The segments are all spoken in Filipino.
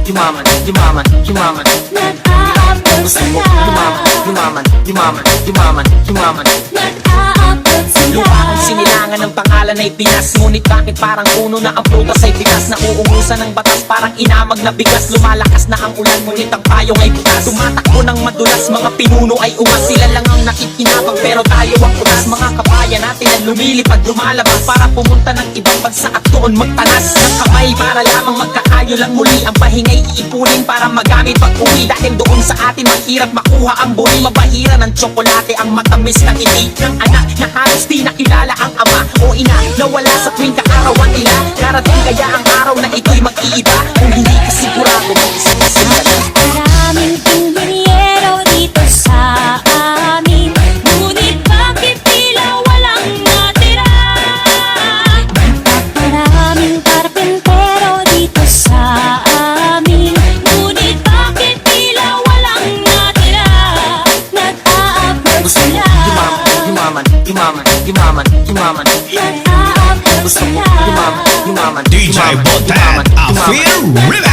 yumaman, yumaman, yumaman. Nag-a-upload sila. Yumaman, yumaman, yumaman, yumaman. Nag-a-upload sila. Lupa kong sinilangan ng pangalan ay Pinas. Ngunit bakit parang puno na ang prutas ay bigas? Nauungusan ng batas parang inamag na bigas. Lumalakas na ang ulan ngunit ang payong ay butas. Tumatakbo ng madulas, mga pinuno ay umas. Sila lang ang nakikinabang pero tayo ang unas. Mga kabayan natin ang lumilipad, lumalabas para pumunta ng ibang bansa at doon magtanas ng kamay para lamang magkaayo lang muli. Ang pahingay iipunin para magamit pag uwi. Dahil doon sa atin mahirap makuha ang buri. Mabahira ng tsokolate ang matamis ng ngiti ng anak na halos di nakilala ang ama o ina na wala sa tuwing kaarawan nila. Darating kaya ang araw na ito'y mag-iiba. Kung hindi ka sigurado, mag-isip-isip ka na. Maraming inhinyero dito sa amin, ngunit bakit tila walang natira? Maraming karpentero dito sa amin, ngunit bakit tila walang natira? Nag-a-upload sila. Yumaman, yumaman, yumaman, yumaman. Nag-a-upload sila. Yumaman, DJ Botan, Afir Remix.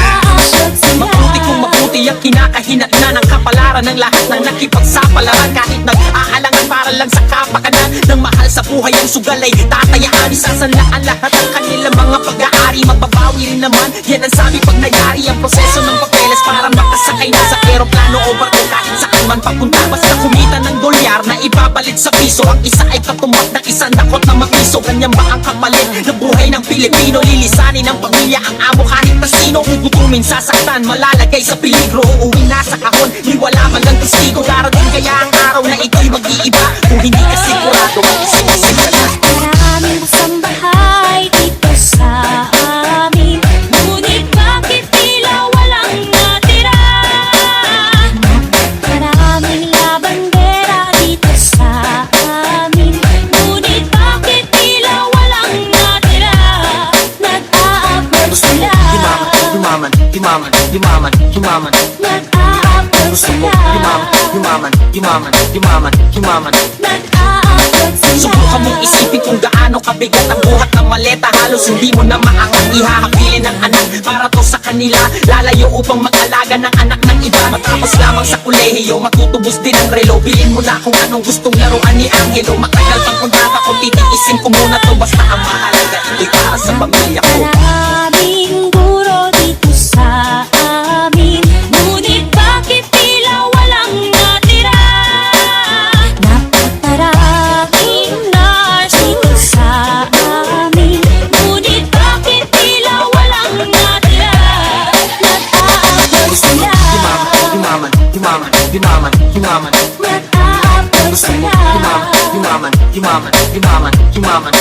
Mabuti kung mabuti ang kinakahinatnan ng kapalaran ng lahat ng nakipagsapalaran. Kahit nag-aalangan para lang sa kapakanan ng mahal sa buhay ang sugal ay tatayaan. Isasanlaan lahat ng kanilang mga pag-aari. Mababawi rin naman, yan ang sabi pag nangyari ang proseso ng papeles para makasakay na sa aeroplano o barko kahit saan man papunta. Basta kumita ng dolyar na ibabalit sa piso. Ang isa ay katumbas ng isang dakot na mapiso. Ganyan ba ang kapalit ng buhay ng Pilipino? Lilisanin ng pamilya ang amo kahit na sino. Gugutumin, sasaktan, malalagay sa peligro. Uuwi na sa kahon, di wala man lang testigo. Darating kaya ang araw na ito'y mag-iiba. Kung hindi ka sigurado, mag-isip-isip ka na. Maraming busang bahay dito sa amin, ngunit bakit tila walang natira? Maraming labandera dito sa amin, ngunit bakit tila walang natira? Nag-a-upload sila. yumaman, yumaman, yumaman, yumaman. Nag-a-upload sila. Yumaman, yumaman, yumaman, yumaman. Nag-a-upload sila. Subukan mong isipin kung gaano kabigat ang buhat ng maleta. Halos hindi mo na maangat ihahabilin ng anak para to sa kanila. Lalayo upang mag-alaga ng anak ng iba. Matapos lamang sa kolehiyo, matutubos din ang relo. Bilin mo na kung anong gustong laruan ni Angelo. Matagal pang kontrata ko, titiisin ko muna to. Basta ang mahalaga, ito'y para sa pamilya ko. Maraming guro dito sa amin, ngunit bakit tila walang natira? Napakaraming nurse dito sa amin, ngunit bakit tila walang natira? Nag-a-upload sila. Yumaman, yumaman, yumaman, yumaman. Nag-a-upload sila. Yumaman, yumaman, yumaman, yumaman.